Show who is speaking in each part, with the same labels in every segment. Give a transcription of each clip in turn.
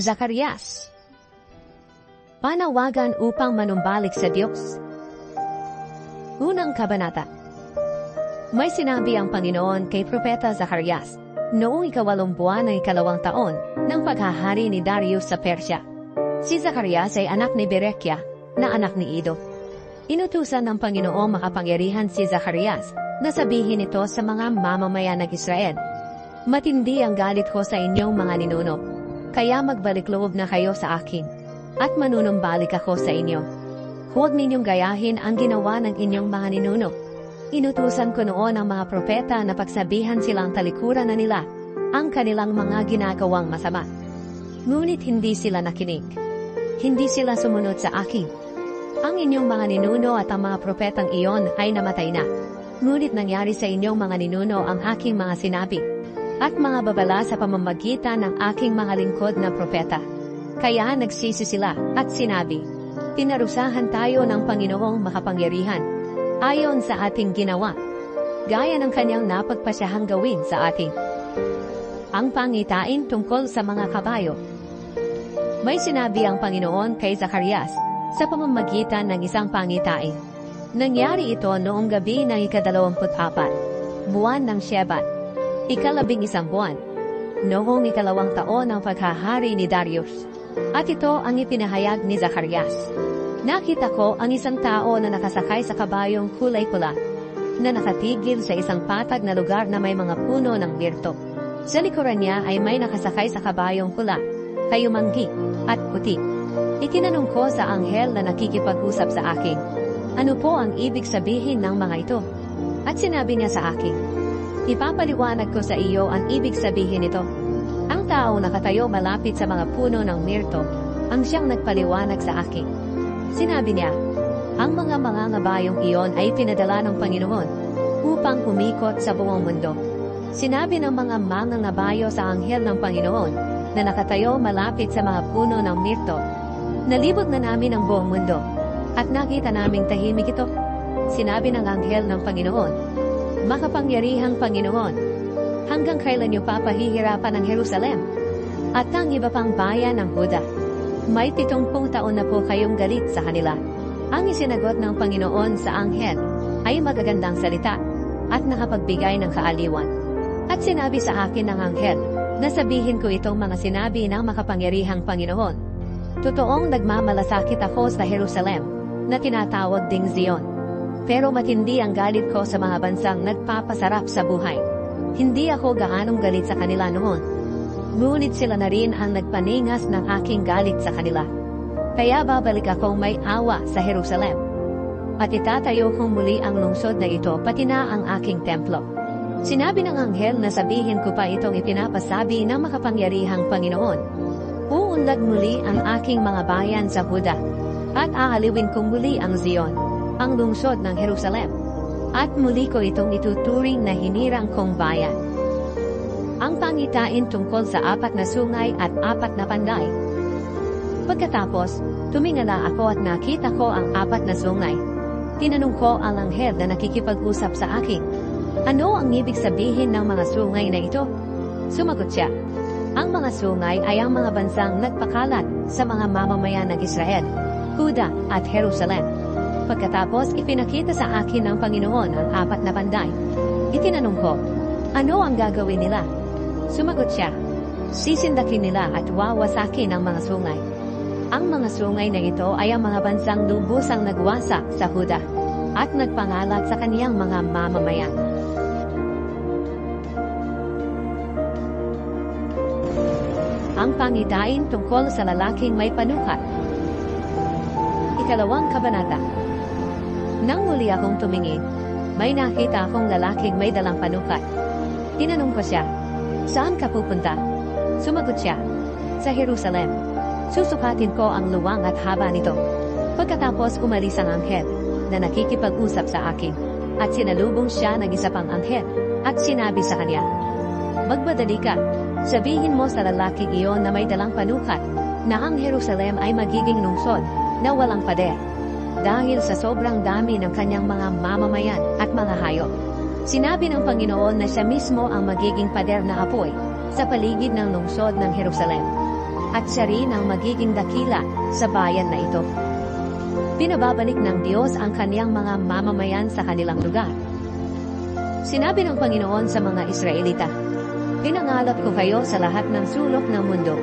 Speaker 1: Zacarias. Panawagan upang manumbalik sa Diyos. Unang kabanata. May sinabi ang Panginoon kay Propeta Zacarias noong 8 buwan ng 2 taon ng paghahari ni Darius sa Persya. Si Zacarias ay anak ni Berekia, na anak ni Ido. Inutusan ng Panginoong makapangyarihan si Zacarias na sabihin ito sa mga mamamayan ng Israel. Matindi ang galit ko sa inyong mga ninuno, kaya magbalik loob na kayo sa akin, at manunumbalik ako sa inyo. Huwag ninyong gayahin ang ginawa ng inyong mga ninuno. Inutusan ko noon ang mga propeta na pagsabihan silang talikuran na nila ang kanilang mga ginagawang masama. Ngunit hindi sila nakinig. Hindi sila sumunod sa akin. Ang inyong mga ninuno at ang mga propetang iyon ay namatay na. Ngunit nangyari sa inyong mga ninuno ang aking mga sinabi at mga babala sa pamamagitan ng aking mga lingkod na propeta. Kaya nagsisi sila at sinabi, pinarusahan tayo ng Panginoong makapangyarihan ayon sa ating ginawa, gaya ng kanyang napagpasyahang gawin sa atin. Ang pangitain tungkol sa mga kabayo. May sinabi ang Panginoon kay Zacarias sa pamamagitan ng isang pangitain. Nangyari ito noong gabi ng 24, buwan ng Shebat, 11 buwan, noong 2 taon ng paghahari ni Darius. At ito ang ipinahayag ni Zacarias. Nakita ko ang isang tao na nakasakay sa kabayong kulay pula, na nakatigil sa isang patag na lugar na may mga puno ng mirto. Sa likuran niya ay may nakasakay sa kabayong pula, kayumanggi, at puti. Itinanong ko sa anghel na nakikipag-usap sa akin, ano po ang ibig sabihin ng mga ito? At sinabi niya sa akin, ipapaliwanag ko sa iyo ang ibig sabihin nito. Ang tao nakatayo malapit sa mga puno ng mirto, ang siyang nagpaliwanag sa akin. Sinabi niya, ang mga ngabayong iyon ay pinadala ng Panginoon upang umikot sa buong mundo. Sinabi ng mga ngabayo sa anghel ng Panginoon na nakatayo malapit sa mga puno ng mirto, nalibot na namin ang buong mundo at nakita naming tahimik ito. Sinabi ng anghel ng Panginoon, makapangyarihang Panginoon, hanggang kailan niyo pa pahihirapan ang Jerusalem at ang iba pang bayan ng Huda? May 70 taon na po kayong galit sa kanila. Ang isinagot ng Panginoon sa anghel ay magagandang salita at nakapagbigay ng kaaliwan. At sinabi sa akin ng anghel na sabihin ko itong mga sinabi ng makapangyarihang Panginoon. Totoong nagmamalasakit ako sa Jerusalem na tinatawag ding Zion. Pero matindi ang galit ko sa mga bansang nagpapasarap sa buhay. Hindi ako gaanong galit sa kanila noon. Ngunit sila na rin ang nagpaningas ng aking galit sa kanila. Kaya babalik akong may awa sa Jerusalem. At itatayo kong muli ang lungsod na ito pati na ang aking templo. Sinabi ng anghel na sabihin ko pa itong ipinapasabi ng makapangyarihang Panginoon. Uunlad muli ang aking mga bayan sa Huda, at aaliwin kong muli ang Zion, ang lungsod ng Jerusalem, at muli ko itong ituturing na hinirang kong bayan. Ang pangitain tungkol sa 4 na sungay at 4 na panday. Pagkatapos, tumingala ako at nakita ko ang 4 na sungay. Tinanong ko ang anghel na nakikipag-usap sa akin, ano ang ibig sabihin ng mga sungay na ito? Sumagot siya, ang mga sungay ay ang mga bansang nagpakalat sa mga mamamayan ng Israel, Huda at Jerusalem. Pagkatapos ipinakita sa akin ng Panginoon ang 4 na panday. Itinanong ko, ano ang gagawin nila? Sumagot siya, sisindakin nila at wawasakin ang mga sungay. Ang mga sungay na ito ay ang mga bansang lubusang nagwasak sa Huda at nagpangalat sa kaniyang mga mamamayan. Ang pangitain tungkol sa lalaking may panukat. 2 kabanata. Nang muli akong tumingin, may nakita akong lalaking may dalang panukat. Tinanong ko siya, saan ka pupunta? Sumagot siya, sa Jerusalem. Susukatin ko ang luwang at haba nito. Pagkatapos umalis ang anghel na nakikipag-usap sa akin, at sinalubong siya ng isa pang anghel, at sinabi sa kanya, magbadali ka, sabihin mo sa lalaking iyon na may dalang panukat, na ang Jerusalem ay magiging lungsod na walang pader, dahil sa sobrang dami ng kanyang mga mamamayan at mga hayop. Sinabi ng Panginoon na siya mismo ang magiging pader na apoy sa paligid ng lungsod ng Jerusalem. at siya rin ang magiging dakila sa bayan na ito. Pinababalik ng Diyos ang kaniyang mga mamamayan sa kanilang lugar. Sinabi ng Panginoon sa mga Israelita, "Pinangalap ko kayo sa lahat ng sulok ng mundo,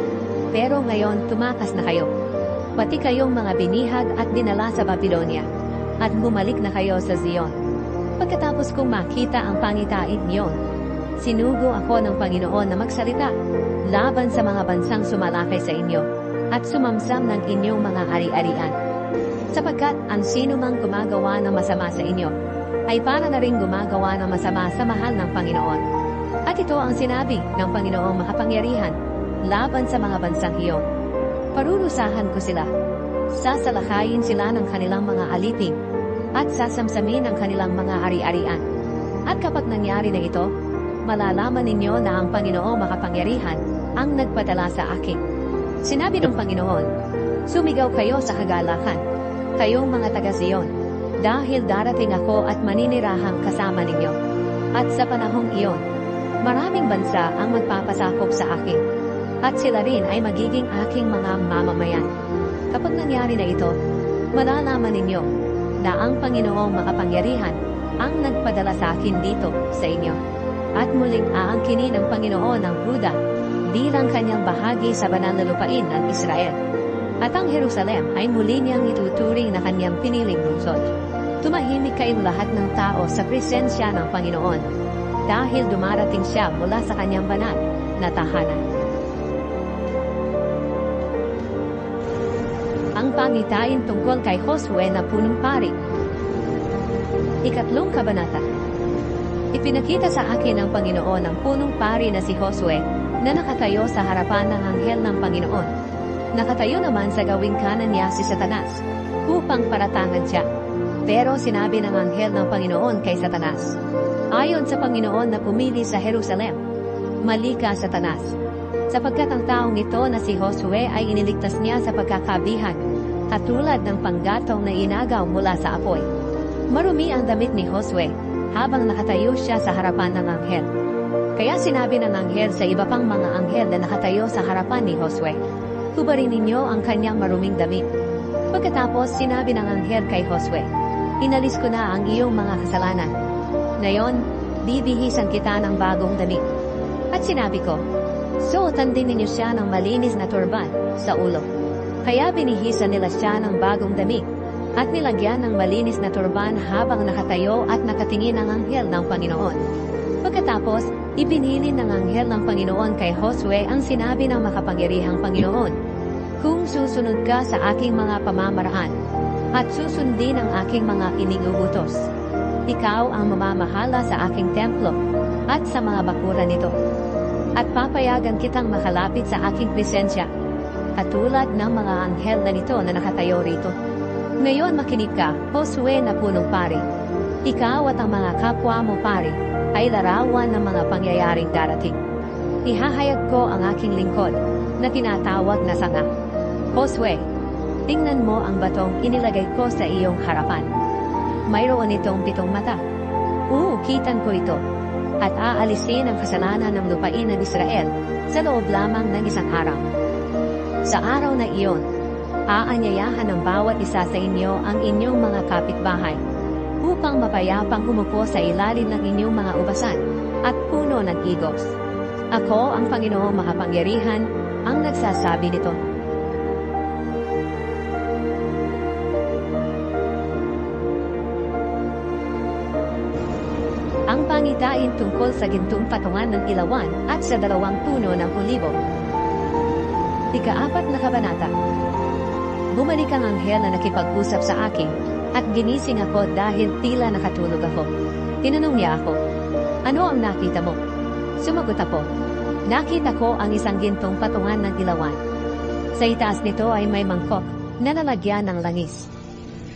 Speaker 1: pero ngayon tumakas na kayo. Pati kayong mga binihag at dinala sa Babylonia, at bumalik na kayo sa Zion." Pagkatapos kong makita ang pangitain niyon, sinugo ako ng Panginoon na magsalita laban sa mga bansang sumalakay sa inyo, at sumamsam ng inyong mga ari-arian. Sapagkat ang sino mang gumagawa ng masama sa inyo, ay para na rin gumagawa ng masama sa mahal ng Panginoon. At ito ang sinabi ng Panginoong makapangyarihan laban sa mga bansang iyon. Parurusahan ko sila. Sasalakayin sila ng kanilang mga alipin, at sasamsamin ang kanilang mga ari-arian. At kapag nangyari na ito, malalaman ninyo na ang Panginoong makapangyarihan ang nagpadala sa akin. Sinabi ng Panginoon, "Sumigaw kayo sa kagalakan, kayong mga taga-Zion, dahil darating ako at maninirahang kasama ninyo. At sa panahong iyon, maraming bansa ang magpapasakop sa akin, at sila rin ay magiging aking mga mamamayan." Kapag nangyari na ito, malalaman ninyo na ang Panginoong makapangyarihan ang nagpadala sa akin dito sa inyo. At muling aangkinin ng Panginoon ang Huda bilang kanyang bahagi sa banal na lupain ng Israel. At ang Jerusalem ay muli niyang ituturing na kanyang piniling lungsod. Tumahimik kayong lahat ng tao sa presensya ng Panginoon, dahil dumarating siya mula sa kanyang banal na tahanan. Ang pangitain tungkol kay Josue na punong pari. Ikatlong kabanata. Ipinakita sa akin ng Panginoon ang punong pari na si Josue na nakatayo sa harapan ng anghel ng Panginoon. Nakatayo naman sa gawing kanan niya si Satanas upang paratangan siya. Pero sinabi ng anghel ng Panginoon kay Satanas, "Ayon sa Panginoon na pumili sa Jerusalem, mali ka, Satanas, sapagkat ang taong ito na si Josue ay iniligtas niya sa pagkakabihan, katulad ng panggatong na inagaw mula sa apoy." Marumi ang damit ni Josue habang nakatayo siya sa harapan ng anghel. Kaya sinabi ng anghel sa iba pang mga anghel na nakatayo sa harapan ni Josue, "Hubarin ninyo ang kanyang maruming damit." Pagkatapos sinabi ng anghel kay Josue, "Inalis ko na ang iyong mga kasalanan. Ngayon, bibihisan kita ng bagong damit." At sinabi ko, "Suotan din ninyo siya ng malinis na turban sa ulo." Kaya binihisan nila siya ng bagong damit, at nilagyan ng malinis na turban habang nakatayo at nakatingin ang anghel ng Panginoon. Pagkatapos, ibinilin ng anghel ng Panginoon kay Josue ang sinabi ng makapangyarihang Panginoon, "Kung susunod ka sa aking mga pamamaraan, at susundin ang aking mga iniuutos, ikaw ang mamamahala sa aking templo at sa mga bakuran nito. At papayagan kitang makalapit sa aking presensya, katulad ng mga anghel na nito na nakatayo rito. Ngayon makinig ka, Josue na punong pari. Ikaw at ang mga kapwa mo pari ay larawan ng mga pangyayaring darating. Ihahayag ko ang aking lingkod na tinatawag na sanga. Josue, tingnan mo ang batong inilagay ko sa iyong harapan. Mayroon itong 7 mata. Uukitan ko ito, at aalisin ang kasalanan ng lupain ng Israel sa loob lamang ng 1 araw. Sa araw na iyon, aanyayahan ng bawat isa sa inyo ang inyong mga kapitbahay upang mapayapang humupo sa ilalim ng inyong mga ubasan at puno ng igos. Ako ang Panginoong makapangyarihan ang nagsasabi nito." Ang pangitain tungkol sa gintong patungan ng ilawan at sa 2 puno ng olibo. Ika-4 na kabanata. Bumalik ang anghel na nakipag-usap sa akin, at ginising ako dahil tila nakatulog ako. Tinanong niya ako, "Ano ang nakita mo?" Sumagot ako, "Nakita ko ang isang gintong patungan ng ilawan. Sa itaas nito ay may mangkok na nalagyan ng langis.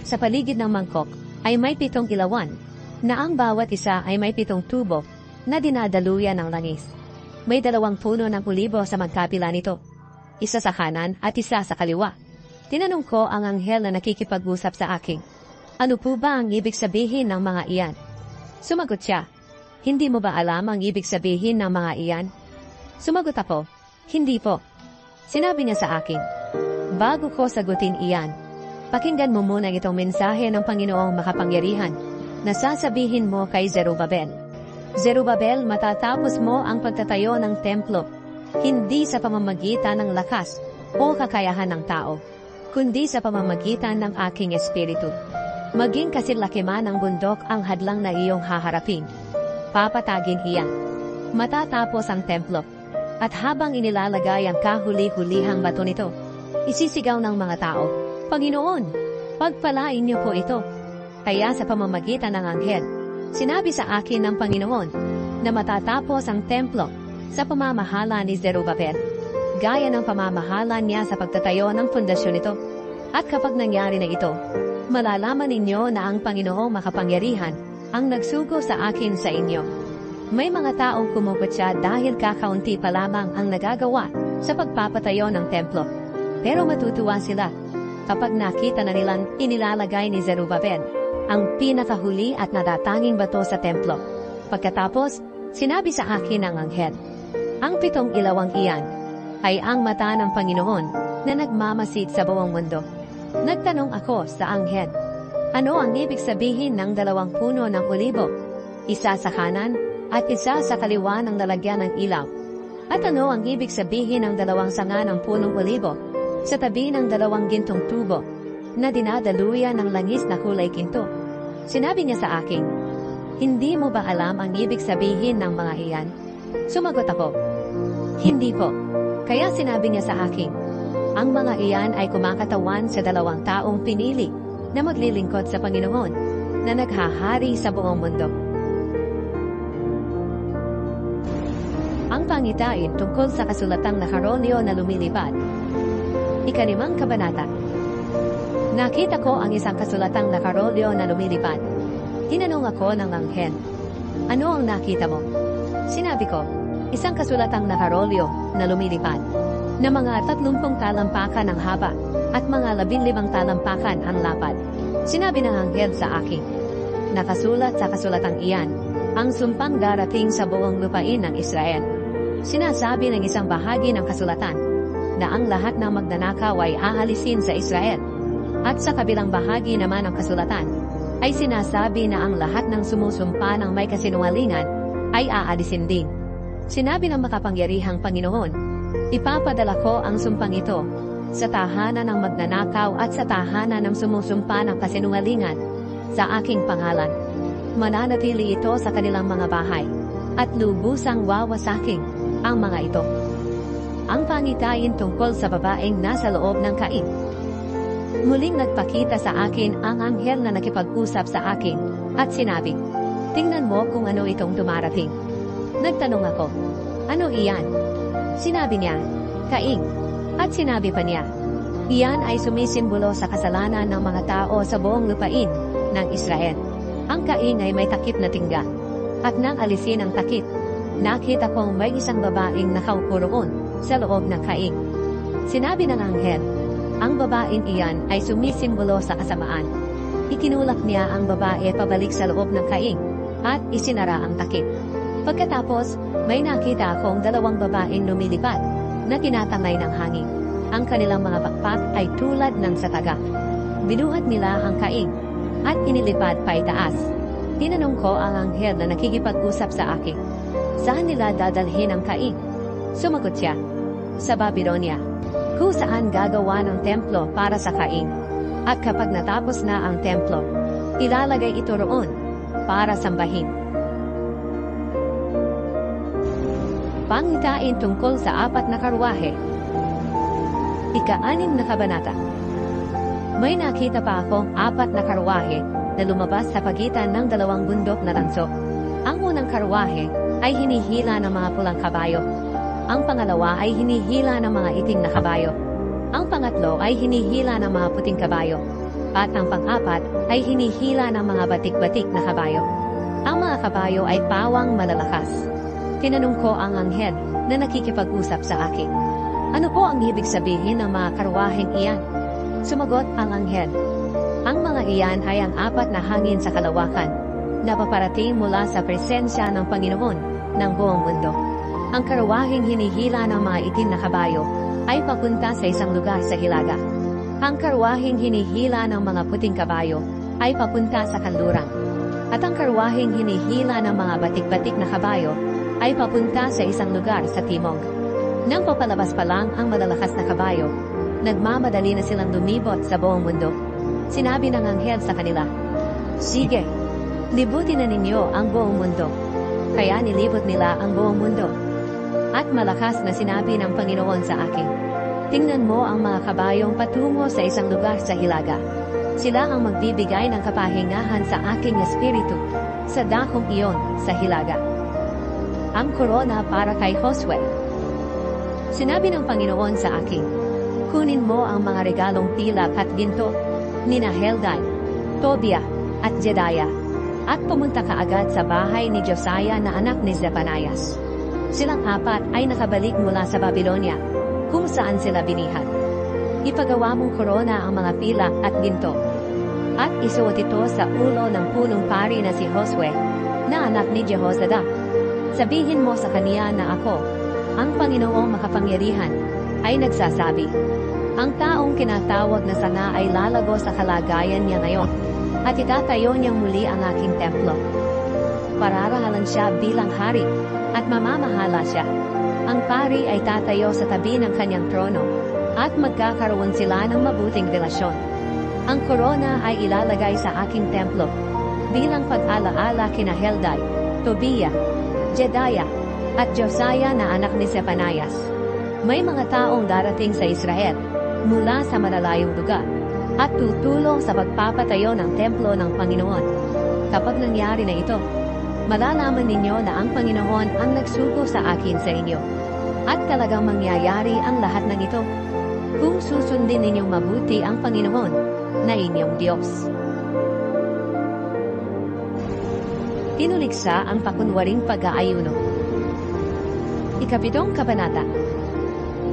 Speaker 1: Sa paligid ng mangkok ay may 7 ilawan, na ang bawat isa ay may 7 tubo na dinadaluyan ng langis. May 2 puno ng olibo sa magkapila nito, isa sa kanan at isa sa kaliwa. Tinanong ko ang anghel na nakikipag-usap sa akin, "Ano po ba ang ibig sabihin ng mga iyan?" Sumagot siya, "Hindi mo ba alam ang ibig sabihin ng mga iyan?" Sumagot ako, "Hindi po." Sinabi niya sa akin, bago ko sagutin iyan, pakinggan mo muna itong mensahe ng Panginoong makapangyarihan na sasabihin mo kay Zerubabel. Zerubabel, matatapos mo ang pagtatayo ng templo, hindi sa pamamagitan ng lakas o kakayahan ng tao, kundi sa pamamagitan ng aking espiritu. Maging kasilaki man ang bundok ang hadlang na iyong haharapin, papatagin iyan. Matatapos ang templo, at habang inilalagay ang kahuli-hulihang bato nito, isisigaw ng mga tao, Panginoon, pagpalain niyo po ito. Kaya sa pamamagitan ng anghel, sinabi sa akin ng Panginoon na matatapos ang templo sa pamamahala ni Zerubabel, gaya ng pamamahala niya sa pagtatayo ng pundasyon nito. At kapag nangyari na ito, malalaman ninyo na ang Panginoong makapangyarihan ang nagsugo sa akin sa inyo. May mga taong kumuputya dahil kakaunti pa lamang ang nagagawa sa pagpapatayo ng templo. Pero matutuwa sila kapag nakita na nilang inilalagay ni Zerubabel ang pinakahuli at nadatanging bato sa templo. Pagkatapos, sinabi sa akin ng anghel, ang 7 ilawang iyan ay ang mata ng Panginoon na nagmamasid sa buong mundo. Nagtanong ako sa anghel, ano ang ibig sabihin ng 2 puno ng olibo, isa sa kanan at isa sa kaliwa ng lalagyan ng ilaw? At ano ang ibig sabihin ng 2 sanga ng punong olibo sa tabi ng 2 gintong tubo na dinadaluyan ng langis na kulay ginto? Sinabi niya sa akin, hindi mo ba alam ang ibig sabihin ng mga iyan? Sumagot ako, hindi po. Kaya sinabi niya sa akin, ang mga iyan ay kumakatawan sa 2 taong pinili na maglilingkod sa Panginoon na naghahari sa buong mundo. Ang pangitain tungkol sa kasulatang nakarolyo na lumilipad. 5 kabanata. Nakita ko ang isang kasulatang nakarolyo na lumilipad. Tinanong ako ng anghel, ano ang nakita mo? Sinabi ko, isang kasulatang nakarolyo na lumilipad, na mga 30 talampakan ang haba at mga 15 talampakan ang lapad. Sinabi ng anghel sa akin, nakasulat sa kasulatang iyan ang sumpang darating sa buong lupain ng Israel. Sinasabi ng isang bahagi ng kasulatan na ang lahat ng magnanakaw ay aalisin sa Israel. At sa kabilang bahagi naman ng kasulatan ay sinasabi na ang lahat ng sumusumpa ng may kasinungalingan ay aalisin din. Sinabi ng makapangyarihang Panginoon, ipapadala ko ang sumpang ito sa tahanan ng magnanakaw at sa tahanan ng sumusumpa ng kasinungalingan sa aking pangalan. Mananatili ito sa kanilang mga bahay at lubusang wawasaking ang mga ito. Ang pangitain tungkol sa babaeng nasa loob ng kain. Muling nagpakita sa akin ang anghel na nakipag-usap sa akin at sinabi, tingnan mo kung ano itong dumarating. Nagtanong ako, ano iyan? Sinabi niya, Kaing. At sinabi pa niya, iyan ay sumisimbolo sa kasalanan ng mga tao sa buong lupain ng Israel. Ang Kaing ay may takip na tingga. At nang alisin ang takip, nakita kong may isang babaeng nakaupo roon sa loob ng Kaing. Sinabi ng anghel, ang babaeng iyan ay sumisimbolo sa kasamaan. Ikinulak niya ang babae pabalik sa loob ng Kaing at isinara ang takip. Pagkatapos, may nakita akong 2 babaeng lumilipad na tinatangay ng hangin. Ang kanilang mga pakpak ay tulad ng sataga. Binuhat nila ang Kaing at inilipad pa itaas. Tinanong ko ang anghel na nakikipag-usap sa akin, saan nila dadalhin ang Kaing? Sumagot siya, sa Babylonia, kung saan gagawa ng templo para sa Kaing. At kapag natapos na ang templo, ilalagay ito roon para sambahin. Pangitain tungkol sa 4 na karwahe. 6 na kabanata. May nakita pa akong 4 na karwahe na lumabas sa pagitan ng 2 bundok na tanso. Ang unang karwahe ay hinihila ng mga pulang kabayo. Ang pangalawa ay hinihila ng mga itim na kabayo. Ang pangatlo ay hinihila ng mga puting kabayo. At ang pang-4 ay hinihila ng mga batik-batik na kabayo. Ang mga kabayo ay pawang malalakas. Tinanong ko ang anghel na nakikipag-usap sa akin, ano po ang ibig sabihin ng mga karwaheng iyan? Sumagot ang anghel, ang mga iyan ay ang 4 na hangin sa kalawakan na paparating mula sa presensya ng Panginoon ng buong mundo. Ang karwaheng hinihila ng mga itim na kabayo ay papunta sa isang lugar sa hilaga. Ang karwaheng hinihila ng mga puting kabayo ay papunta sa kanluran. At ang karwaheng hinihila ng mga batik-batik na kabayo ay papunta sa isang lugar sa timog. Nang papalabas pa lang ang malalakas na kabayo, nagmamadali na silang lumibot sa buong mundo. Sinabi ng anghel sa kanila, "Sige, libutin na ninyo ang buong mundo." Kaya nilibot nila ang buong mundo. At malakas na sinabi ng Panginoon sa akin, "Tingnan mo ang mga kabayong patungo sa isang lugar sa hilaga. Sila ang magbibigay ng kapahingahan sa aking espiritu sa dakong iyon sa hilaga." Ang korona para kay Josue. Sinabi ng Panginoon sa akin, "Kunin mo ang mga regalong pilak at ginto nina Heldai, Tobiah at Jedaiah, at pumunta ka agad sa bahay ni Josiah na anak ni Zephanias. Silang apat ay nakabalik mula sa Babylonia, kung saan sila binihag. Ipagawa mong korona ang mga pilak at ginto, at isuot ito sa ulo ng punong pari na si Josue, na anak ni Jehozadak. Sabihin mo sa kaniya na ako, ang Panginoong makapangyarihan, ay nagsasabi, ang taong kinatawag na sana ay lalago sa kalagayan niya ngayon, at itatayo niyang muli ang aking templo. Pararangalan siya bilang hari, at mamamahala siya. Ang pari ay tatayo sa tabi ng kanyang trono, at magkakaroon sila ng mabuting relasyon. Ang korona ay ilalagay sa aking templo, bilang pag-alaala kina Heldai, Tobiah, Jedaiah, at Josiah na anak ni Zephanias. May mga taong darating sa Israel, mula sa malalayong lugar, at tutulong sa pagpapatayo ng templo ng Panginoon. Kapag nangyari na ito, malalaman ninyo na ang Panginoon ang nagsugo sa akin sa inyo. At talagang mangyayari ang lahat ng ito, kung susundin ninyong mabuti ang Panginoon na inyong Diyos. Tinuliksa ang pakunwaring pag-aayuno. Ikapitong kabanata.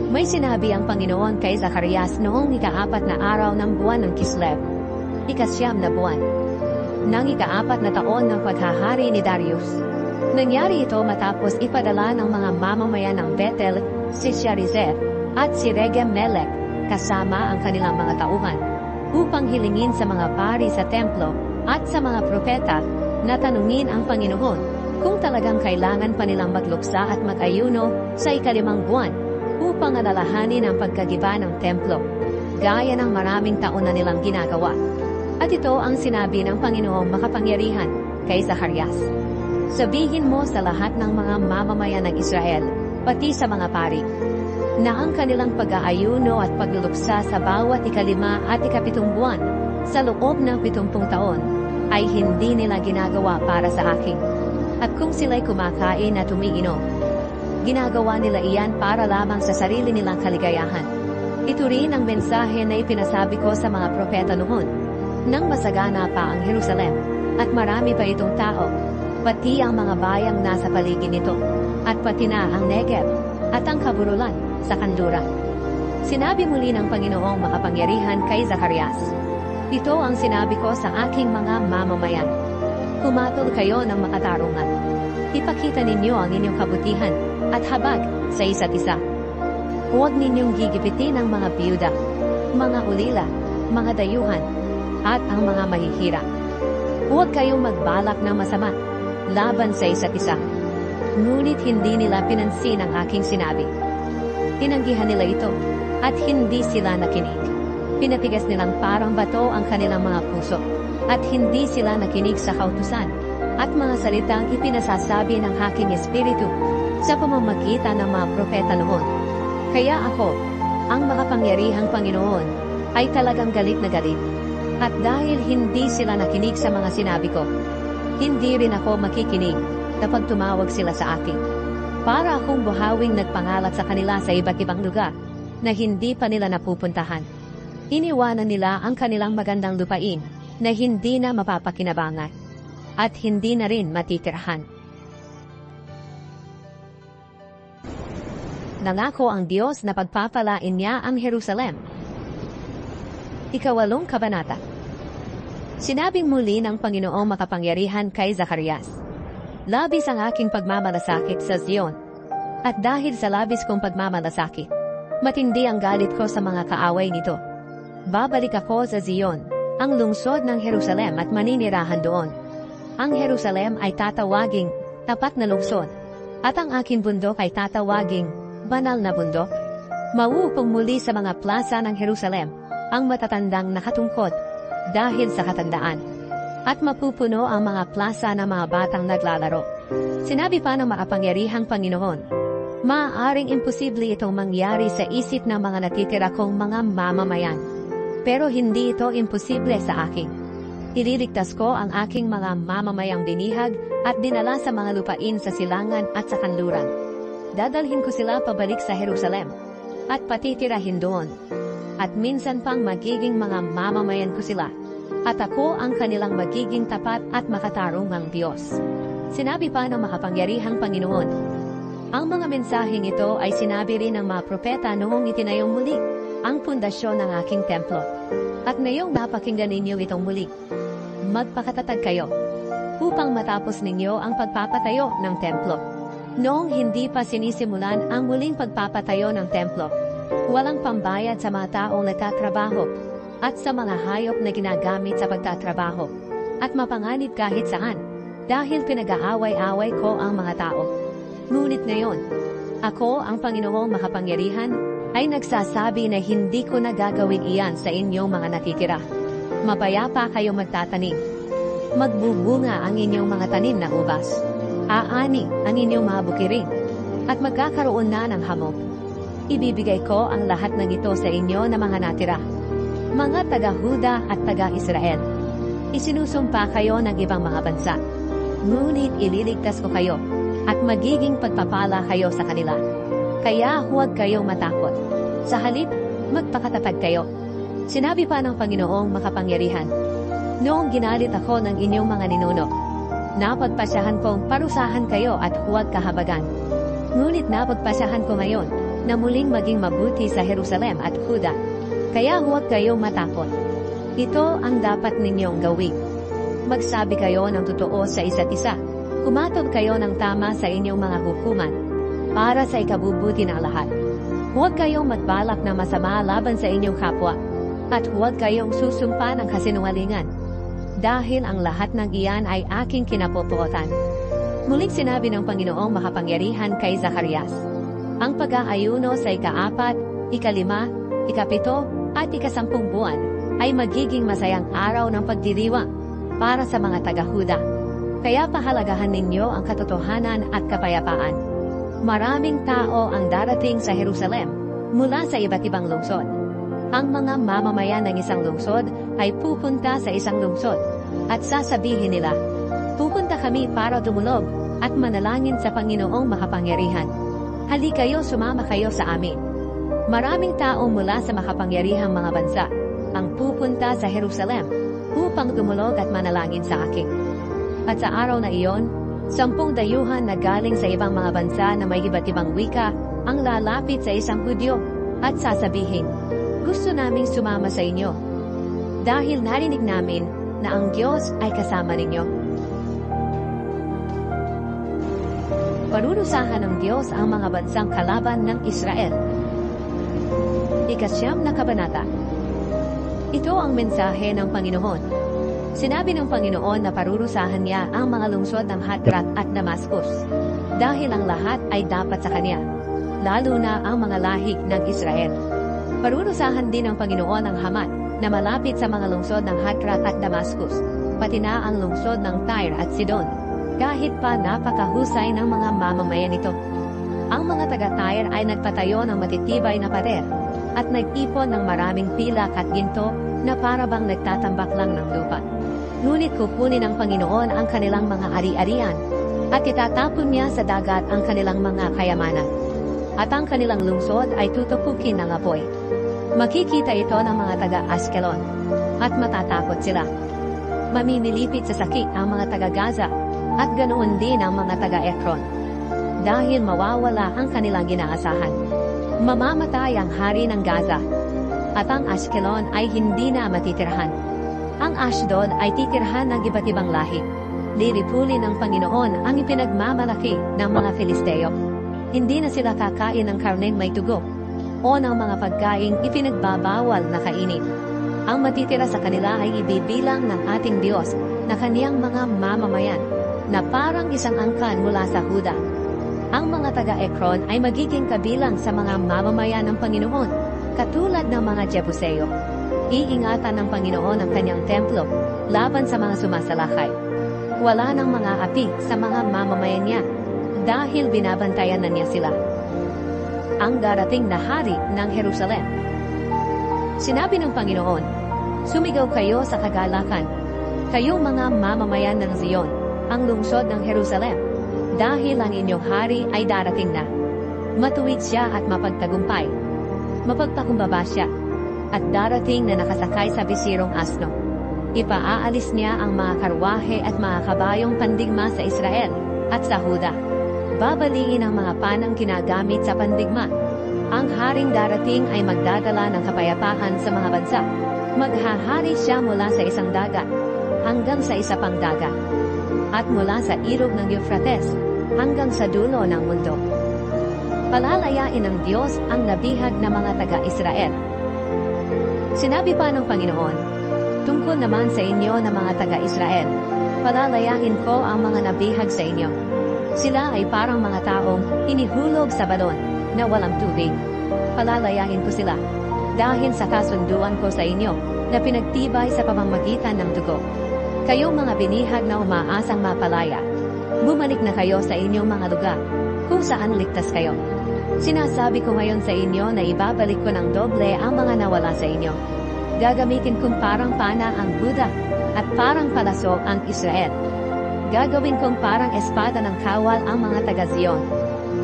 Speaker 1: May sinabi ang Panginoon kay Zacarias noong ika-4 na araw ng buwan ng Kislev, ika-9 na buwan, ng ika-4 na taon ng paghahari ni Darius. Nangyari ito matapos ipadala ng mga mamamayan ng Bethel, si Sharezer, at si Regem-melech, kasama ang kanilang mga tauhan, upang hilingin sa mga pari sa templo, at sa mga propeta, na tanungin ang Panginoon, kung talagang kailangan pa nilang magluksa at mag-ayuno sa ika-5 buwan, upang alalahanin ang pagkagiba ng templo, gaya ng maraming taon na nilang ginagawa. At ito ang sinabi ng Panginoong makapangyarihan kay Zacarias. Sabihin mo sa lahat ng mga mamamayan ng Israel, pati sa mga pari, na ang kanilang pag-aayuno at pagluluksa sa bawat ika-5 at ika-7 buwan, sa loob ng 70 taon, ay hindi nila ginagawa para sa akin. At kung sila'y kumakain at umiinom, ginagawa nila iyan para lamang sa sarili nilang kaligayahan. Ito rin ang mensahe na ipinasabi ko sa mga propeta noon, nang masagana pa ang Jerusalem, at marami pa itong tao, pati ang mga bayang nasa paligid nito, at pati na ang Negev, at ang kaburulan, sa kanluran. Sinabi muli ng Panginoong makapangyarihan kay Zacarias, ito ang sinabi ko sa aking mga mamamayan. Kumatol kayo ng makatarungan. Ipakita ninyo ang inyong kabutihan, at habag sa isa't isa. Huwag ninyong gigipitin ang mga biyuda, mga ulila, mga dayuhan, at ang mga mahihirap. Huwag kayong magbalak ng masama laban sa isa't isa. Ngunit hindi nila pinansin ang aking sinabi. Tinanggihan nila ito, at hindi sila nakinig. Pinatigas nilang parang bato ang kanilang mga puso, at hindi sila nakinig sa kautusan, at mga salitang ipinasasabi ng aking espiritu sa pamamagitan ng mga propeta noon. Kaya ako, ang makapangyarihang Panginoon, ay talagang galit na galit. At dahil hindi sila nakinig sa mga sinabi ko, hindi rin ako makikinig kapag tumawag sila sa akin. Para akong buhawing nagpangalat sa kanila sa iba't ibang lugar na hindi pa nila napupuntahan. Iniwanan nila ang kanilang magandang lupain na hindi na mapapakinabangan at hindi na rin matitirahan. Nangako ang Diyos na pagpapalain niya ang Jerusalem. Ika-8 kabanata. Sinabing muli ng Panginoong makapangyarihan kay Zacarias, labis ang aking pagmamalasakit sa Zion, At dahil sa labis kong pagmamalasakit, matindi ang galit ko sa mga kaaway nito. Babalik ako sa Zion, ang lungsod ng Jerusalem at maninirahan doon. Ang Jerusalem ay tatawaging tapat na lungsod, at ang aking bundok ay tatawaging banal na bundok. Mauupong muli sa mga plaza ng Jerusalem ang matatandang nakatungkod dahil sa katandaan, at mapupuno ang mga plaza ng mga batang naglalaro. Sinabi pa ng makapangyarihang Panginoon, maaaring imposible itong mangyari sa isip ng mga natitira kong mga mamamayan. Pero hindi ito imposible sa akin. Ililigtas ko ang aking mga mamamayang binihag at dinala sa mga lupain sa silangan at sa kanluran. Dadalhin ko sila pabalik sa Jerusalem at patitirahin doon. At minsan pang magiging mga mamamayan ko sila, at ako ang kanilang magiging tapat at makatarungang Diyos. Sinabi pa ng makapangyarihang Panginoon. Ang mga mensaheng ito ay sinabi rin ng mga propeta noong itinayong muli ang pundasyon ng aking templo. At ngayong napakinggan ninyo itong muli, magpakatatag kayo upang matapos ninyo ang pagpapatayo ng templo. Noong hindi pa sinisimulan ang muling pagpapatayo ng templo, walang pambayad sa mga taong nagtatrabaho at sa mga hayop na ginagamit sa pagtatrabaho, at mapanganib kahit saan, dahil pinag-aaway-away ko ang mga tao. Ngunit ngayon, ako ang Panginoong makapangyarihan ay nagsasabi na hindi ko na gagawin iyan sa inyong mga natitira. Mapayapa kayo magtatanim. Magbubunga ang inyong mga tanim na ubas. Aani ang inyong mga bukirin. At magkakaroon na ng hamog. Ibibigay ko ang lahat ng ito sa inyo na mga natira. Mga taga-Huda at taga-Israel. Isinusumpa kayo ng ibang mga bansa. Ngunit ililigtas ko kayo at magiging pagpapala kayo sa kanila. Kaya huwag kayong matakot. Sa halip, magpakatatag kayo. Sinabi pa ng Panginoong makapangyarihan, noong ginalit ako ng inyong mga ninuno, napagpasyahan kong parusahan kayo at huwag kahabagan. Ngunit napagpasyahan ko ngayon na muling maging mabuti sa Jerusalem at Huda. Kaya huwag kayong matakot. Ito ang dapat ninyong gawin. Magsabi kayo ng totoo sa isa't isa. Kumatog kayo ng tama sa inyong mga hukuman para sa ikabubuti ng lahat. Huwag kayong magbalak na masama laban sa inyong kapwa. At huwag kayong susumpa ng kasinungalingan, dahil ang lahat ng iyan ay aking kinapopuotan. Muling sinabi ng Panginoong makapangyarihan kay Zacarias, ang pag-aayuno sa ika-4, ika-5, ika-7, at ika-10 buwan ay magiging masayang araw ng pagdiriwang para sa mga taga-Huda. Kaya pahalagahan ninyo ang katotohanan at kapayapaan. Maraming tao ang darating sa Jerusalem mula sa iba't ibang lungsod. Ang mga mamamayan ng isang lungsod ay pupunta sa isang lungsod at sasabihin nila, pupunta kami para dumulog at manalangin sa Panginoong makapangyarihan. Halikayo, sumama kayo sa amin. Maraming tao mula sa makapangyarihang mga bansa ang pupunta sa Jerusalem upang dumulog at manalangin sa akin. At sa araw na iyon, 10 dayuhan na galing sa ibang mga bansa na may iba't ibang wika ang lalapit sa isang Hudyo at sasabihin, gusto naming sumama sa inyo dahil narinig namin na ang Diyos ay kasama ninyo. Parurusahan ng Diyos ang mga bansang kalaban ng Israel. Ika-9 na kabanata. Ito ang mensahe ng Panginoon. Sinabi ng Panginoon na parurusahan niya ang mga lungsod ng Hadrat at Damascus dahil ang lahat ay dapat sa kanya, lalo na ang mga lahig ng Israel. Parurusahan din ng Panginoon ang Hamat na malapit sa mga lungsod ng Hadrat at Damascus, pati na ang lungsod ng Tyre at Sidon, kahit pa napakahusay ng mga mamamayan nito. Ang mga taga-Tyre ay nagpatayo ng matitibay na pader at nag-ipon ng maraming pilak at ginto na parabang nagtatambak lang ng lupa. Ngunit kukunin ng Panginoon ang kanilang mga ari-arian at itatapon niya sa dagat ang kanilang mga kayamanan. At ang kanilang lungsod ay tutupukin ng apoy. Makikita ito ng mga taga-Askelon at matatakot sila. Maminilipit sa sakit ang mga taga-Gaza at ganoon din ang mga taga-Ekron. Dahil mawawala ang kanilang ginaasahan. Mamamatay ang hari ng Gaza at ang Askelon ay hindi na matitirhan. Ang Ashdod ay titirhan ng iba't ibang lahi. Lilipulin ng Panginoon ang ipinagmamalaki ng mga Filisteo. Hindi na sila kakain ng karneng may dugo o ng mga pagkaing ipinagbabawal na kainin. Ang matitira sa kanila ay ibibilang ng ating Diyos na kaniyang mga mamamayan na parang isang angkan mula sa Huda. Ang mga taga-Ekron ay magiging kabilang sa mga mamamayan ng Panginoon, katulad ng mga Jebuseo. Iingatan ng Panginoon ang kanyang templo laban sa mga sumasalakay. Wala ng mga api sa mga mamamayan niya dahil binabantayan na niya sila. Ang darating na hari ng Jerusalem. Sinabi ng Panginoon, "Sumigaw kayo sa kagalakan, kayong mga mamamayan ng Zion, ang lungsod ng Jerusalem, dahil ang inyong hari ay darating na. Matuwid siya at mapagtagumpay. Mapagpakumbaba siya, at darating na nakasakay sa bisirong asno. Ipaaalis niya ang mga karwahe at mga kabayong pandigma sa Israel at sa Huda. Babaliin ang mga panang ginagamit sa pandigma. Ang haring darating ay magdadala ng kapayapaan sa mga bansa. Maghahari siya mula sa isang dagat hanggang sa isa pang dagat, at mula sa ilog ng Euphrates hanggang sa dulo ng mundo. Palalayain ng Diyos ang nabihag na mga taga-Israel." Sinabi pa ng Panginoon, "Tungkol naman sa inyo na mga taga-Israel, palalayain ko ang mga nabihag sa inyo. Sila ay parang mga taong inihulog sa balon na walang tubig. Palalayain ko sila dahil sa kasunduan ko sa inyo na pinagtibay sa pamamagitan ng dugo. Kayong mga binihag na umaasang mapalaya, bumalik na kayo sa inyong mga lugar kung saan ligtas kayo. Sinasabi ko ngayon sa inyo na ibabalik ko ng doble ang mga nawala sa inyo. Gagamitin kong parang pana ang Buda at parang palaso ang Israel. Gagawin kong parang espada ng kawal ang mga taga-Zion,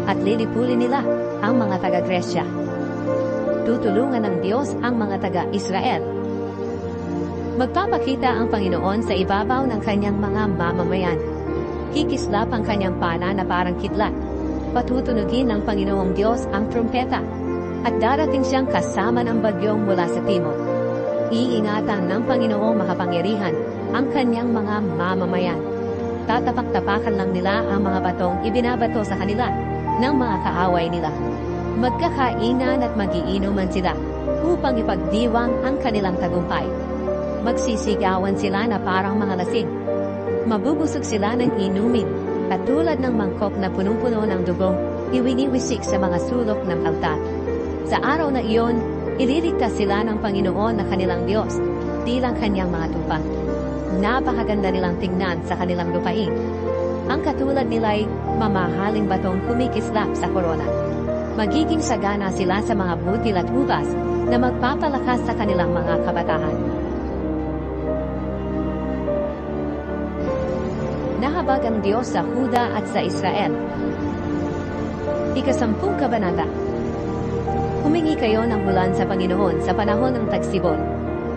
Speaker 1: at lilipulin nila ang mga taga-Gresya. Tutulungan ng Diyos ang mga taga-Israel. Magpapakita ang Panginoon sa ibabaw ng kanyang mga mamamayan. Kikislap ang kanyang pana na parang kidlat. Patutunugin ng Panginoong Diyos ang trumpeta, at darating siyang kasama ng bagyong mula sa timog. Iingatan ng Panginoong makapangyarihan ang kanyang mga mamamayan. Tatapak-tapakan lang nila ang mga batong ibinabato sa kanila ng mga kaaway nila. Magkakainan at magiinuman sila upang ipagdiwang ang kanilang tagumpay. Magsisigawan sila na parang mga lasing. Mabubusog sila ng inumin, at tulad ng mangkok na punong-puno ng dugong, iwiniwisik sa mga sulok ng altar. Sa araw na iyon, ililigtas sila ng Panginoon na kanilang Diyos, bilang kanyang mga tupa. Napakaganda nilang tingnan sa kanilang lupain. Ang katulad nila'y mamahaling batong kumikislap sa korona. Magiging sagana sila sa mga butil at ubas na magpapalakas sa kanilang mga kabataan. Nahabag ang Diyos sa Huda at sa Israel. Ika-10 kabanata. Humingi kayo ng ulan sa Panginoon sa panahon ng tagsibol,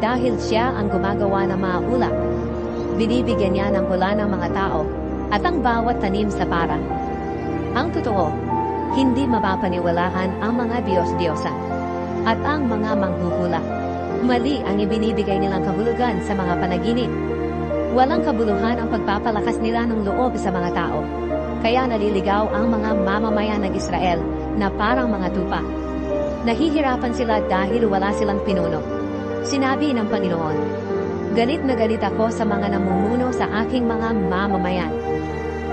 Speaker 1: dahil siya ang gumagawa ng mga ulap. Binibigyan niya ng ulan ng mga tao, at ang bawat tanim sa parang. Ang totoo, hindi mapapaniwalaan ang mga Diyos-Diyosan, at ang mga manghuhula. Mali ang ibinibigay nilang kahulugan sa mga panaginip. Walang kabuluhan ang pagpapalakas nila ng loob sa mga tao. Kaya naliligaw ang mga mamamayan ng Israel na parang mga tupa. Nahihirapan sila dahil wala silang pinuno. Sinabi ng Panginoon, "Galit na galit ako sa mga namumuno sa aking mga mamamayan.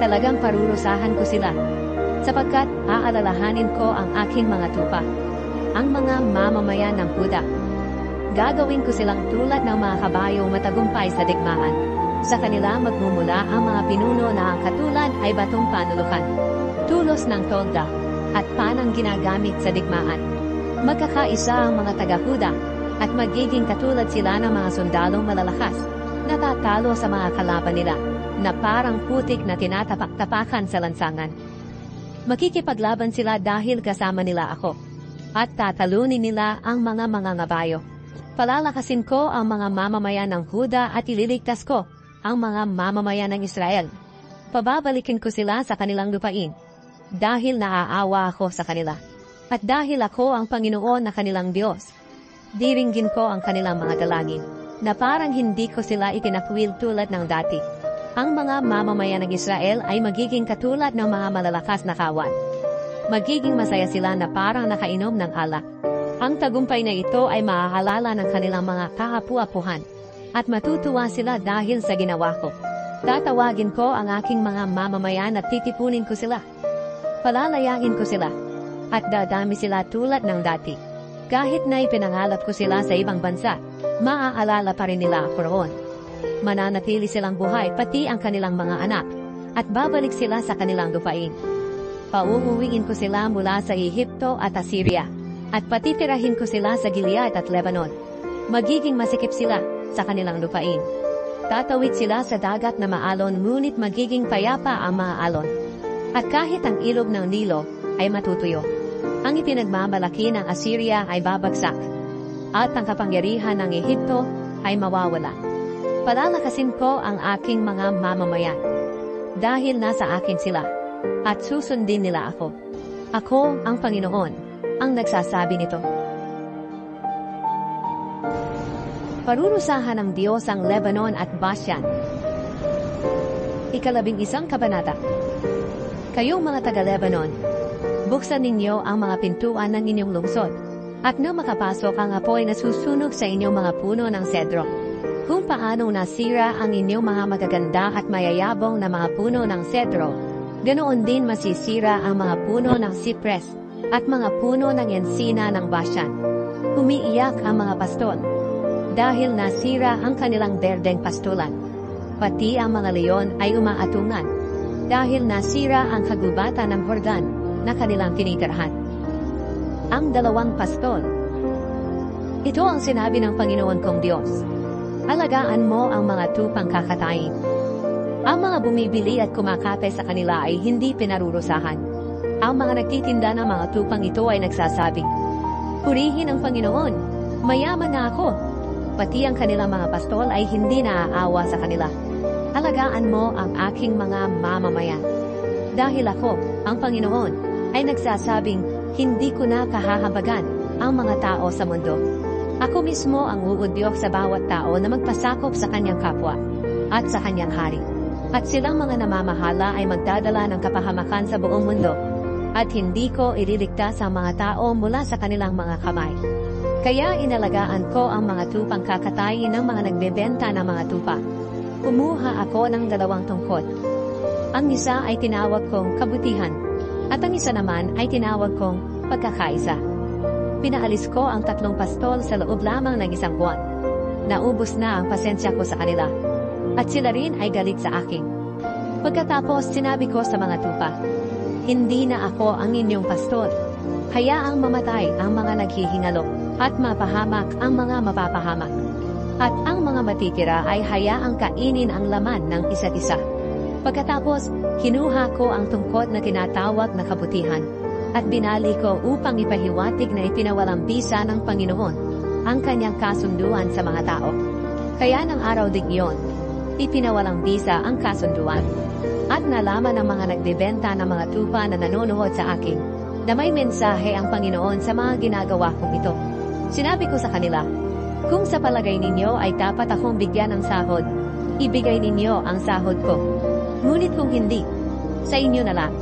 Speaker 1: Talagang parurusahan ko sila, sapagkat aalalahanin ko ang aking mga tupa, ang mga mamamayan ng Huda. Gagawin ko silang tulad ng mga kabayong matagumpay sa digmaan. Sa kanila magmumula ang mga pinuno na ang katulad ay batong panulukan, tulos ng tolda, at panang ginagamit sa digmaan. Magkakaisa ang mga taga-Huda, at magiging katulad sila ng mga sundalong malalakas, natatalo sa mga kalaban nila, na parang putik na tinatapak-tapakan sa lansangan. Makikipaglaban sila dahil kasama nila ako, at tatalunin nila ang mga mangangabayo. Palalakasin ko ang mga mamamayan ng Huda at ililigtas ko ang mga mamamayan ng Israel. Pababalikin ko sila sa kanilang lupain, dahil naaawa ako sa kanila, at dahil ako ang Panginoon na kanilang Diyos. Diringgin ko ang kanilang mga dalangin, na parang hindi ko sila itinakwil tulad ng dati. Ang mga mamamayan ng Israel ay magiging katulad ng mga malalakas na kawan. Magiging masaya sila na parang nakainom ng alak. Ang tagumpay na ito ay maaalala ng kanilang mga kahapu-apuhan. At matutuwa sila dahil sa ginawa ko. Tatawagin ko ang aking mga mamamayan at titipunin ko sila. Palalayain ko sila. At dadami sila tulad ng dati. Kahit na ipinangalap ko sila sa ibang bansa, maaalala pa rin nila ako roon. Mananatili silang buhay pati ang kanilang mga anak. At babalik sila sa kanilang lupain. Pauuwiin ko sila mula sa Ehipto at Assyria. At patitirahin ko sila sa Gilead at Lebanon. Magiging masikip sila sa kanilang lupain. Tatawid sila sa dagat na maalon ngunit magiging payapa ang mga alon. At kahit ang ilog ng Nilo ay matutuyo. Ang ipinagmamalaki ng Assyria ay babagsak. At ang kapangyarihan ng Ehipto ay mawawala. Palalakasin ko ang aking mga mamamayan. Dahil nasa akin sila. At susundin nila ako. Ako, ang Panginoon, ang nagsasabi nito. Parurusahan ng Diyos ang Lebanon at Bashan. 11 kabanata. Kayong mga taga-Lebanon, buksan ninyo ang mga pintuan ng inyong lungsod, at na makapasok ang apoy na susunog sa inyong mga puno ng sedro. Kung paano nasira ang inyong mga magaganda at mayayabong na mga puno ng sedro, ganoon din masisira ang mga puno ng sipres at mga puno ng ensina ng Bashan. Umiiyak ang mga pastol dahil nasira ang kanilang berdeng pastulan. Pati ang mga leon ay umaatungan dahil nasira ang kagubatan ng Jordan na kanilang tinitirhan. Ang 2 pastol. Ito ang sinabi ng Panginoon kong Diyos. Alagaan mo ang mga tupang kakatayin. Ang mga bumibili at kumakape sa kanila ay hindi pinarurusahan. Ang mga nagtitinda ng mga tupang ito ay nagsasabing, purihin ang Panginoon, mayaman na ako. Pati ang kanilang mga pastol ay hindi naaawa sa kanila. Alagaan mo ang aking mga mamamayan. Dahil ako, ang Panginoon, ay nagsasabing, hindi ko na kahahabagan ang mga tao sa mundo. Ako mismo ang uudyok sa bawat tao na magpasakop sa kanyang kapwa at sa kanyang hari. At silang mga namamahala ay magdadala ng kapahamakan sa buong mundo. At hindi ko ililigtas ang mga tao mula sa kanilang mga kamay. Kaya inalagaan ko ang mga tupang kakatayin ng mga nagbebenta ng mga tupa. Kumuha ako ng 2 tungkod. Ang isa ay tinawag kong kabutihan, at ang isa naman ay tinawag kong pagkakaisa. Pinaalis ko ang 3 pastol sa loob lamang ng 1 buwan. Naubos na ang pasensya ko sa kanila, at sila rin ay galit sa akin. Pagkatapos sinabi ko sa mga tupa, hindi na ako ang inyong pastol. Hayaang mamatay ang mga naghihingalo at mapahamak ang mga mapapahamak. At ang mga matitira ay hayaang kainin ang laman ng isa't isa. Pagkatapos, kinuha ko ang tungkod na tinatawag na kabutihan at binali ko upang ipahiwatig na ipinawalang bisa ng Panginoon ang kanyang kasunduan sa mga tao. Kaya ng araw ding iyon, ipinawalang bisa ang kasunduan. At nalaman ng mga nagbebenta ng mga tupa na nanonood sa akin na may mensahe ang Panginoon sa mga ginagawa kong ito. Sinabi ko sa kanila, kung sa palagay ninyo ay dapat akong bigyan ng sahod, ibigay ninyo ang sahod ko. Ngunit kung hindi, sa inyo na lang.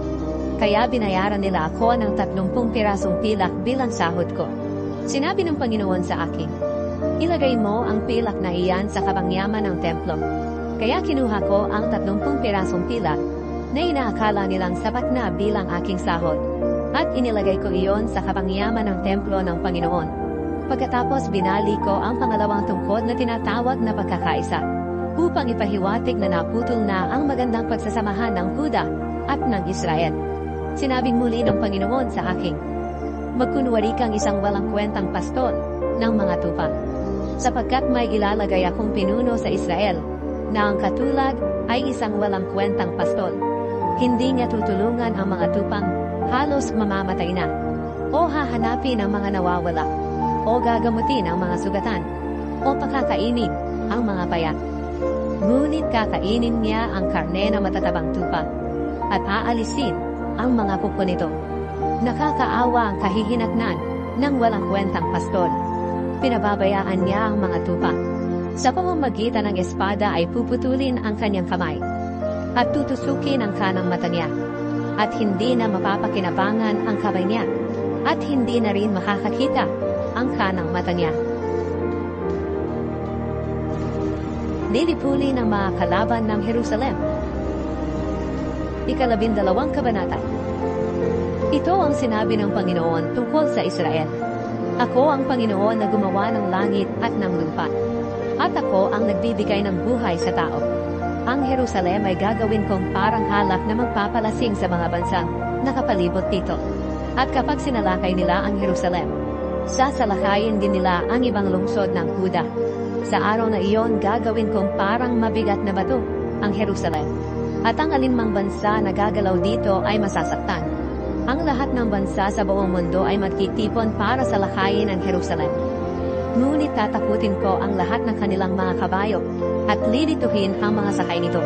Speaker 1: Kaya binayaran nila ako ng 30 pirasong pilak bilang sahod ko. Sinabi ng Panginoon sa akin, ilagay mo ang pilak na iyan sa kabangyaman ng templo. Kaya kinuha ko ang 30 pirasong pilak na inaakala nilang sapat na bilang aking sahod. At inilagay ko iyon sa kabangyaman ng templo ng Panginoon. Pagkatapos binali ko ang 2 tungkod na tinatawag na pagkakaisa, upang ipahiwatig na naputol na ang magandang pagsasamahan ng Huda at ng Israel. Sinabing muli ng Panginoon sa akin, magkunwari kang isang walang kwentang pastol ng mga tupa, sapagkat may ilalagay akong pinuno sa Israel, na ang katulad ay isang walang kwentang pastol. Hindi niya tutulungan ang mga tupang halos mamamatay na, o hahanapin ang mga nawawala, o gagamutin ang mga sugatan, o pakakainin ang mga payat. Ngunit kakainin niya ang karne na matatabang tupa, at aalisin ang mga kuko nito. Nakakaawa ang kahihinatnan ng walang kwentang pastol. Pinababayaan niya ang mga tupa. Sa pamamagitan ng espada ay puputulin ang kanyang kamay, at tutusukin ang kanang mata niya. at hindi na mapapakinabangan ang kamay niya, at hindi na rin makakakita ang kanang mata niya. Nilipuli ng mga kalaban ng Jerusalem. 12 kabanata. Ito ang sinabi ng Panginoon tungkol sa Israel. Ako ang Panginoon na gumawa ng langit at ng lupa, at ako ang nagbibigay ng buhay sa tao. Ang Jerusalem ay gagawin kong parang halak na magpapalasing sa mga bansang nakapalibot dito. At kapag sinalakay nila ang Jerusalem, sasalakayin din nila ang ibang lungsod ng Huda. Sa araw na iyon, gagawin kong parang mabigat na bato ang Jerusalem. At ang alinmang bansa na gagalaw dito ay masasaktan. Ang lahat ng bansa sa buong mundo ay magtitipon para salakayin ang Jerusalem. Ngunit tatakutin ko ang lahat ng kanilang mga kabayo at lilituhin ang mga sakay nito.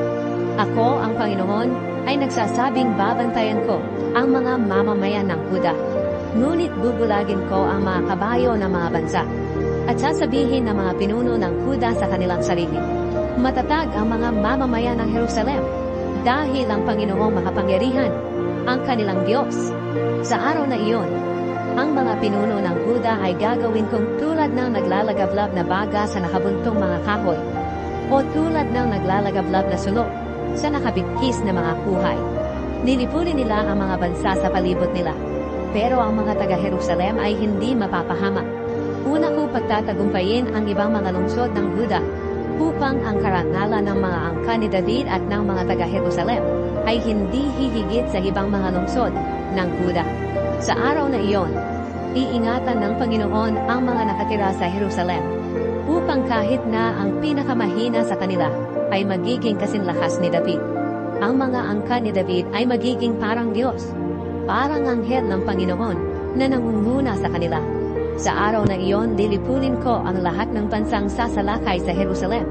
Speaker 1: Ako, ang Panginoon, ay nagsasabing babantayan ko ang mga mamamayan ng Huda. Ngunit bubulagin ko ang mga kabayo ng mga bansa at sasabihin ng mga pinuno ng Huda sa kanilang sarili, matatag ang mga mamamayan ng Jerusalem dahil ang Panginoong makapangyarihan, ang kanilang Diyos. Sa araw na iyon, ang mga pinuno ng Huda ay gagawin kong tulad ng naglalagablab na baga sa nakabuntong mga kahoy, o tulad ng naglalagablab na sulok sa nakabigkis na mga kuhay. Nilipulin nila ang mga bansa sa palibot nila, pero ang mga taga-Jerusalem ay hindi mapapahamak. Una ko pagtatagumpayin ang ibang mga lungsod ng Huda, upang ang karangalan ng mga angka ni David at ng mga taga-Jerusalem ay hindi hihigit sa ibang mga lungsod ng Huda. Sa araw na iyon, iingatan ng Panginoon ang mga nakatira sa Jerusalem, upang kahit na ang pinakamahina sa kanila ay magiging kasinlakas ni David. Ang mga angka ni David ay magiging parang Diyos, parang anghel ng Panginoon na nangunguna sa kanila. Sa araw na iyon, lilipulin ko ang lahat ng bansang sasalakay sa Jerusalem.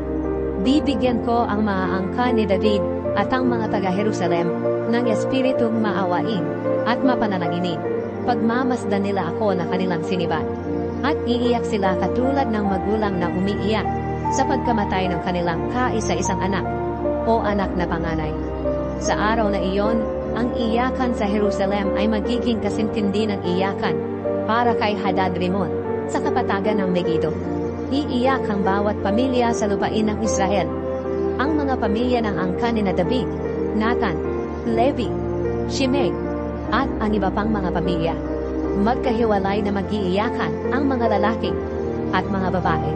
Speaker 1: Bibigyan ko ang mga angka ni David at ang mga taga-Jerusalem ng espiritong maawain at mapanalanginin. Pagmamasdan nila ako na kanilang sinibat, at iiyak sila katulad ng magulang na umiiyak sa pagkamatay ng kanilang kaisa-isang anak o anak na panganay. Sa araw na iyon, ang iyakan sa Jerusalem ay magiging kasintindi ng iyakan para kay Hadad-rimon sa kapatagan ng Megiddo. Iiyak ang bawat pamilya sa lupain ng Israel. Ang mga pamilya ng angkan ni David, Nathan, Levi, Shimei, at ang iba pang mga pamilya. Magkahiwalay na mag-iiyakan ang mga lalaki at mga babae.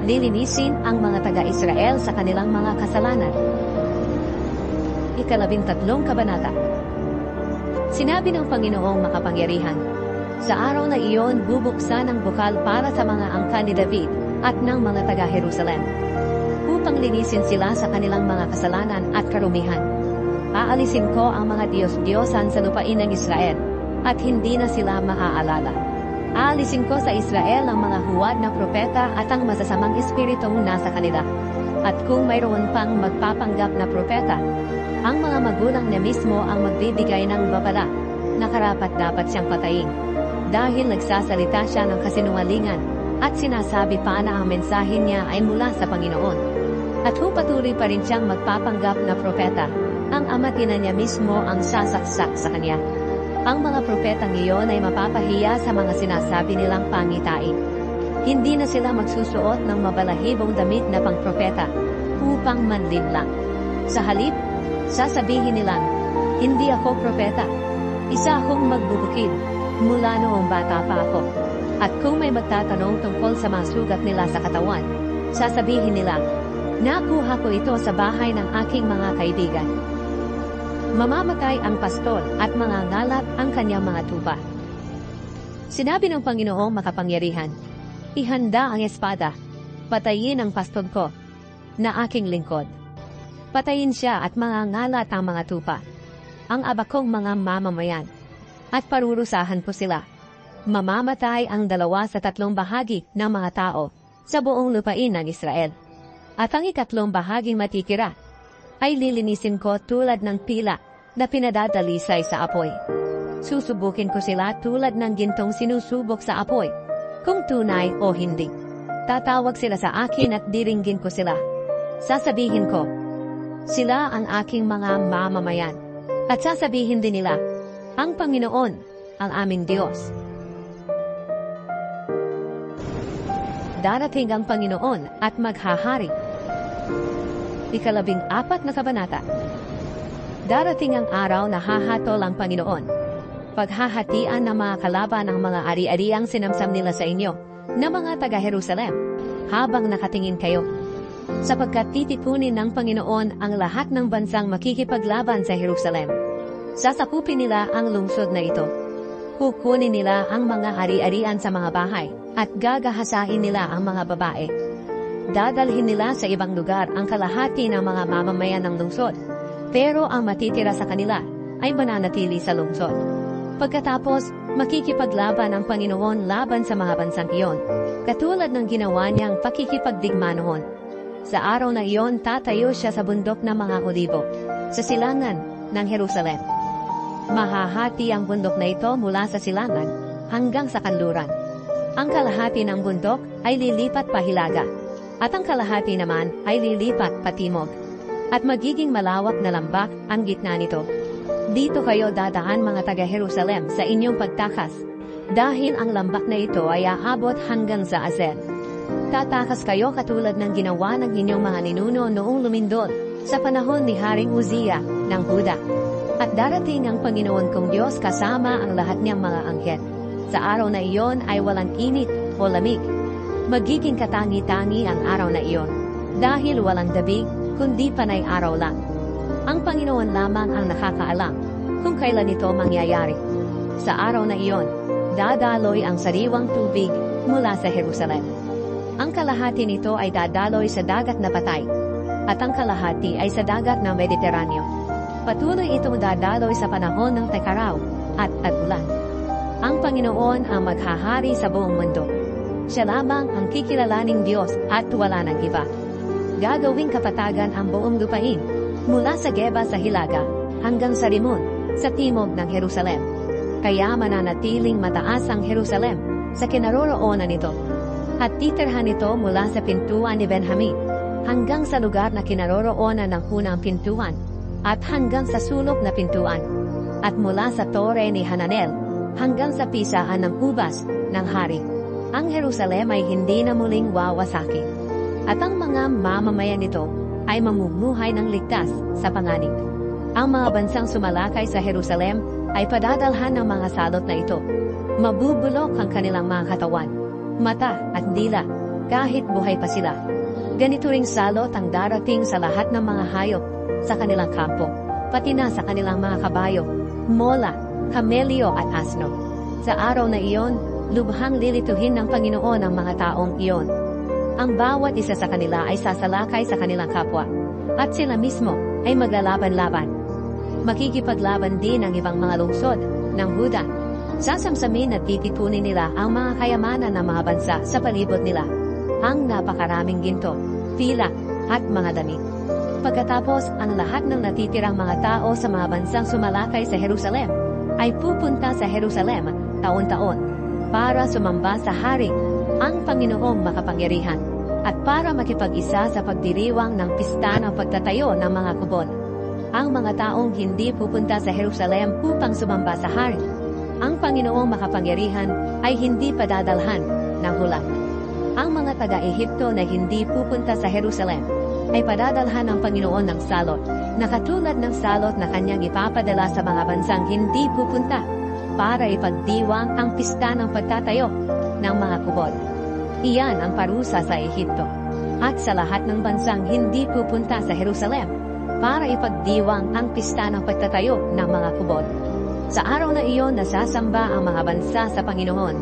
Speaker 1: Lilinisin ang mga taga-Israel sa kanilang mga kasalanan. 13 kabanata. Sinabi ng Panginoong makapangyarihan, sa araw na iyon bubuksan ang bukal para sa mga angkan ni David at ng mga taga-Jerusalem, upang linisin sila sa kanilang mga kasalanan at karumihan. Aalisin ko ang mga Diyos-Diyosan sa lupain ng Israel, at hindi na sila maaalala. Aalisin ko sa Israel ang mga huwad na propeta at ang masasamang espiritong nasa kanila. At kung mayroon pang magpapanggap na propeta, ang mga magulang na mismo ang magbibigay ng babala na karapat-dapat siyang patayin. Dahil nagsasalita siya ng kasinungalingan at sinasabi pa na ang mensahe niya ay mula sa Panginoon. At patuloy pa rin siyang magpapanggap na propeta, ang ama't ina niya mismo ang sasaksak sa kanya. Ang mga propetang iyon ay mapapahiya sa mga sinasabi nilang pangitain. Hindi na sila magsusuot ng mabalahibong damit na pangpropeta upang manlinlang. Sa halip, sasabihin nilang, hindi ako propeta. Isa akong magbubukid mula noong bata pa ako. At kung may magtatanong tungkol sa mga sugat nila sa katawan, sasabihin nila, nakuha ko ito sa bahay ng aking mga kaibigan. Mamamatay ang pastol at mga ngalat ang kanyang mga tupa. Sinabi ng Panginoong makapangyarihan, ihanda ang espada, patayin ang pastol ko, na aking lingkod. Patayin siya at mga ngalat ang mga tupa, ang abakong mga mamamayan, at parurusahan ko sila. Mamamatay ang 2 sa 3 bahagi ng mga tao sa buong lupain ng Israel. At ang 3 bahaging matitira ay lilinisin ko tulad ng pila na pinadadalisay sa apoy. Susubukin ko sila tulad ng gintong sinusubok sa apoy, kung tunay o hindi. Tatawag sila sa akin at diringgin ko sila. Sasabihin ko, Sila ang aking mga mamamayan. At sasabihin din nila, ang Panginoon, ang aming Diyos. Darating ang Panginoon at maghahari. 14 na kabanata. Darating ang araw na hahatol ang Panginoon. Paghahatian ng mga kalaban ng mga ari-ariang sinamsam nila sa inyo, na mga taga-Jerusalem, habang nakatingin kayo. Sapagkat titipunin ng Panginoon ang lahat ng bansang makikipaglaban sa Jerusalem. Sasakupin nila ang lungsod na ito. Kukunin nila ang mga ari-arian sa mga bahay, at gagahasain nila ang mga babae. Dadalhin nila sa ibang lugar ang kalahati ng mga mamamayan ng lungsod, pero ang matitira sa kanila ay mananatili sa lungsod. Pagkatapos, makikipaglaban ang Panginoon laban sa mga bansang iyon, katulad ng ginawa niyang pakikipagdigma noon. Sa araw na iyon, tatayo siya sa bundok ng mga Olibo, sa silangan ng Jerusalem. Mahahati ang bundok na ito mula sa silangan hanggang sa kanluran. Ang kalahati ng bundok ay lilipat pahilaga, at ang kalahati naman ay lilipat patimog. At magiging malawak na lambak ang gitna nito. Dito kayo dadaan mga taga-Jerusalem sa inyong pagtakas, dahil ang lambak na ito ay aabot hanggang sa Azel. Tatakas kayo katulad ng ginawa ng inyong mga ninuno noong lumindol sa panahon ni Haring Uzziah ng Huda. At darating ang Panginoon kong Diyos kasama ang lahat niyang mga anghel. Sa araw na iyon ay walang init o lamig. Magiging katangi-tangi ang araw na iyon, dahil walang dabig, kundi panay araw lang. Ang Panginoon lamang ang nakakaalam kung kailan ito mangyayari. Sa araw na iyon, dadaloy ang sariwang tubig mula sa Jerusalem. Ang kalahati nito ay dadaloy sa dagat na Patay, at ang kalahati ay sa dagat na Mediteraneo. Patuloy itong dadaloy sa panahon ng Tekaraw at Tag-ulan. Ang Panginoon ang maghahari sa buong mundo. Siya lamang ang kikilalaning Diyos at wala nang iba. Gagawing kapatagan ang buong lupain, mula sa Geba sa Hilaga hanggang sa Rimon, sa timog ng Jerusalem. Kaya mananatiling mataas ang Jerusalem sa kinaroroonan nito. At titirhan ito mula sa pintuan ni Benjamin hanggang sa lugar na kinaroroonan ng unang pintuan at hanggang sa sulok na pintuan, at mula sa tore ni Hananel hanggang sa pisaan ng ubas ng hari. Ang Jerusalem ay hindi na muling wawasakin, at ang mga mamamayan nito ay mamumuhay ng ligtas sa panganib. Ang mga bansang sumalakay sa Jerusalem ay padadalhan ng mga salot na ito. Mabubulok ang kanilang mga katawan, mata at dila, kahit buhay pa sila. Ganito ring salot ang darating sa lahat ng mga hayop sa kanilang kampo, pati na sa kanilang mga kabayo, mola, kamelyo at asno. Sa araw na iyon, lubhang lilituhin ng Panginoon ang mga taong iyon. Ang bawat isa sa kanila ay sasalakay sa kanilang kapwa, at sila mismo ay maglalaban-laban. Makikipaglaban din ang ibang mga lungsod ng Huda. Sasamsamin at titipunin nila ang mga kayamanan ng mga bansa sa palibot nila, ang napakaraming ginto, pilak at mga damit. Pagkatapos, ang lahat ng natitirang mga tao sa mga bansang sumalakay sa Jerusalem ay pupunta sa Jerusalem taon-taon para sumamba sa hari, ang Panginoong makapangyarihan, at para makipag-isa sa pagdiriwang ng pista ng pagtatayo ng mga kubon. Ang mga taong hindi pupunta sa Jerusalem upang sumamba sa hari, ang Panginoong makapangyarihan ay hindi padadalhan ng hula. Ang mga taga-Ehipto na hindi pupunta sa Jerusalem ay padadalhan ng Panginoon ng salot, na katulad ng salot na kanyang ipapadala sa mga bansang hindi pupunta, para ipagdiwang ang pista ng pagtatayo ng mga kubon. Iyan ang parusa sa Ehipto, at sa lahat ng bansang hindi pupunta sa Jerusalem, para ipagdiwang ang pista ng pagtatayo ng mga kubon. Sa araw na iyon, nasasamba ang mga bansa sa Panginoon.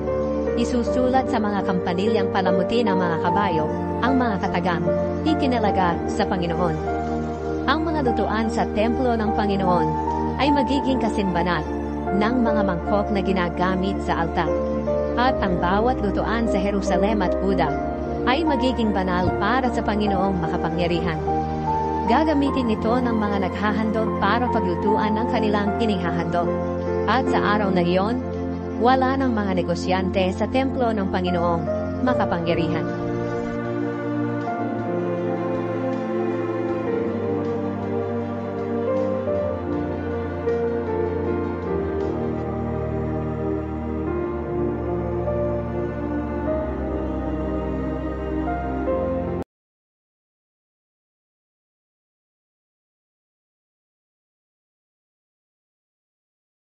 Speaker 1: Isusulat sa mga kampanilyang palamuti ng mga kabayo ang mga katagang itinalaga sa Panginoon. Ang mga lutuan sa templo ng Panginoon ay magiging kasinbanal ng mga mangkok na ginagamit sa altar. At ang bawat lutuan sa Jerusalem at Huda ay magiging banal para sa Panginoong makapangyarihan. Gagamitin ito ng mga naghahandog para paglutuan ng kanilang inihahandog. At sa araw na iyon, wala ng mga negosyante sa templo ng Panginoong makapangyarihan.